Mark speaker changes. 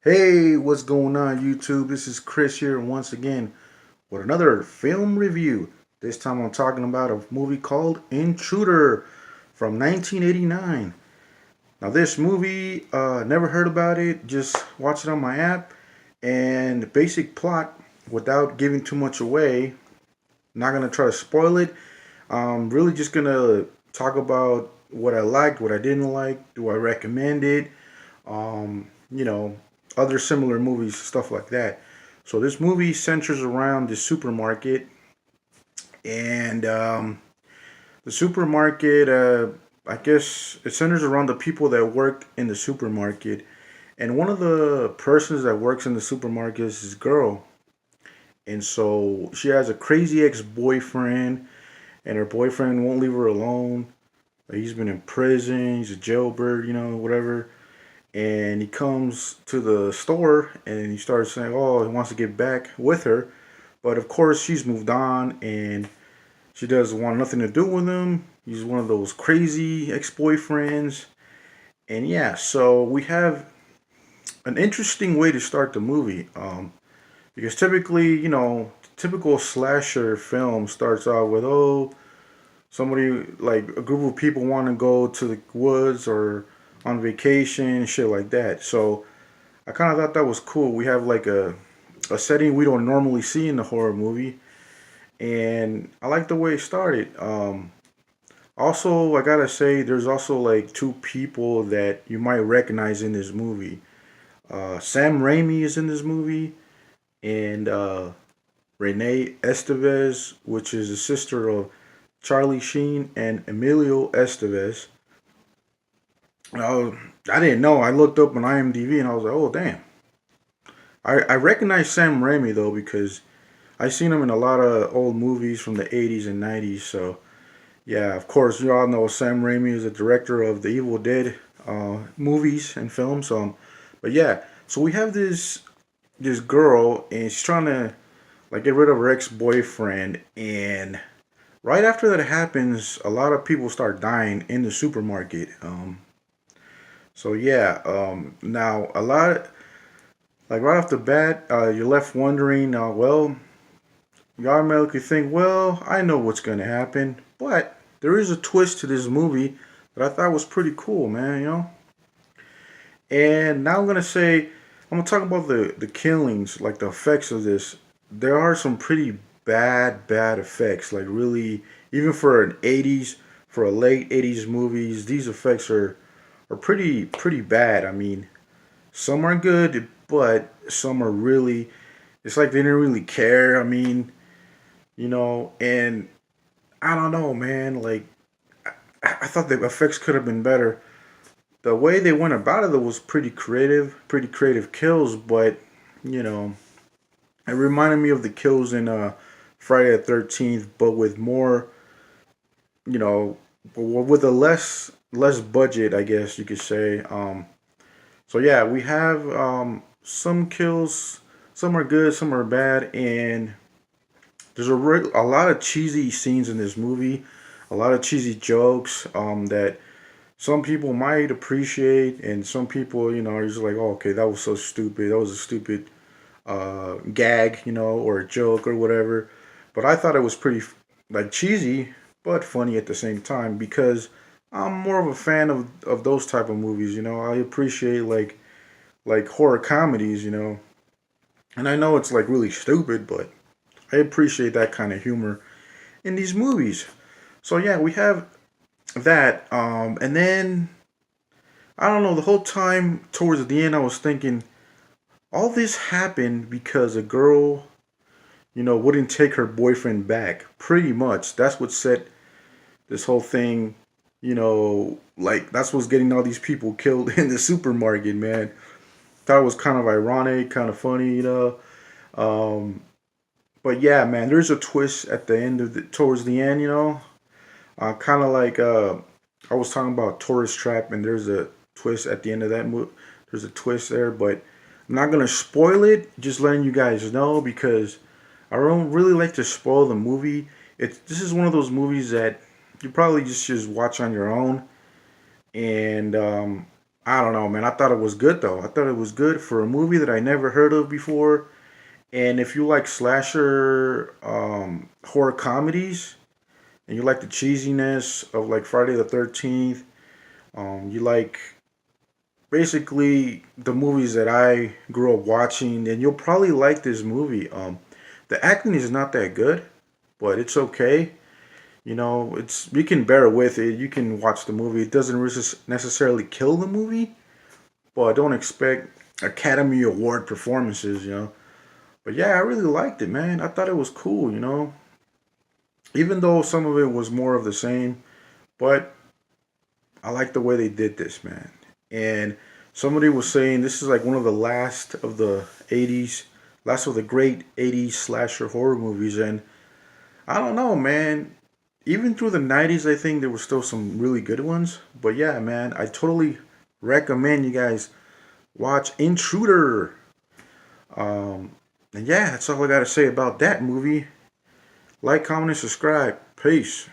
Speaker 1: Hey, what's going on, YouTube? This is Chris here once again with another film review. This time I'm talking about a movie called Intruder from 1989. Now, this movie, never heard about it, just watched it on my app. And the basic plot, without giving too much away, not gonna try to spoil it. I'm really just gonna talk about what I liked, what I didn't like, do I recommend it, you know, other similar movies, stuff like that. So this movie centers around the supermarket, and the supermarket, I guess, it centers around the people that work in the supermarket. And one of the persons that works in the supermarket is this girl, and so she has a crazy ex-boyfriend, and her boyfriend won't leave her alone. He's been in prison. He's a jailbird, whatever. And he comes to the store and he starts saying, "Oh, he wants to get back with her," but of course she's moved on and she doesn't want nothing to do with him. He's one of those crazy ex-boyfriends, and yeah, so we have an interesting way to start the movie. Because typically, typical slasher film starts out with, oh, somebody, like a group of people want to go to the woods or on vacation, shit like that. So I kind of thought that was cool. We have like a setting we don't normally see in the horror movie, and I like the way it started. Also, I gotta say, there's also like two people that you might recognize in this movie. Sam Raimi is in this movie, and Renee Estevez, which is the sister of Charlie Sheen and Emilio Estevez. Uh, I didn't know. I looked up on IMDb and I was like, oh damn. I recognize Sam Raimi though because I seen him in a lot of old movies from the 80s and 90s. So yeah, of course you all know Sam Raimi is the director of the Evil Dead movies and films. But yeah, so we have this girl and she's trying to like get rid of her ex boyfriend, and right after that happens, a lot of people start dying in the supermarket. So yeah, now a lot like right off the bat, you're left wondering. Well, you automatically think, well, I know what's gonna happen, but there is a twist to this movie that I thought was pretty cool, man. And now I'm gonna talk about the killings, like the effects of this. There are some pretty bad effects, like really, even for an '80s, for a late '80s movies, these effects are pretty bad. I mean, some are good, but some are really. It's like they didn't really care. I mean, and I don't know, man. Like I thought the effects could have been better. The way they went about it was pretty creative kills, but you know, it reminded me of the kills in Friday the 13th, but with more, you know, with a less budget, I guess you could say. So yeah, we have some kills. Some are good, some are bad, and there's a lot of cheesy scenes in this movie, a lot of cheesy jokes that some people might appreciate, and some people, are just like, oh, okay, that was so stupid. That was a stupid gag, or a joke or whatever. But I thought it was pretty like cheesy, but funny at the same time because I'm more of a fan of those type of movies. I appreciate like horror comedies. And I know it's like really stupid, but I appreciate that kind of humor in these movies. So yeah, we have that, and then I don't know. The whole time towards the end, I was thinking all this happened because a girl, wouldn't take her boyfriend back. Pretty much, that's what set this whole thing. Like that's what's getting all these people killed in the supermarket, man. Thought it was kind of ironic, kind of funny, Um, but yeah, man, there's a twist at the end of towards the end, kind of like I was talking about Tourist Trap, and there's a twist at the end of that movie. There's a twist there, but I'm not gonna spoil it. Just letting you guys know because I don't really like to spoil the movie. This is one of those movies that you probably just watch on your own, and I don't know, man. I thought it was good though. I thought it was good for a movie that I never heard of before. And if you like slasher horror comedies and you like the cheesiness of like Friday the 13th, you like basically the movies that I grew up watching, then you'll probably like this movie. The acting is not that good, but it's okay. You know, it's you can bear with it. You can watch the movie. It doesn't necessarily kill the movie, but don't expect Academy Award performances. You know, but yeah, I really liked it, man. I thought it was cool. You know, even though some of it was more of the same, but I like the way they did this, man. And somebody was saying this is like one of the last of the 80s, last of the great 80s slasher horror movies. And I don't know, man. Even through the 90s, I think there were still some really good ones. But yeah, man, I totally recommend you guys watch Intruder. Um, and yeah, that's all I got to say about that movie. Like, comment, and subscribe. Peace.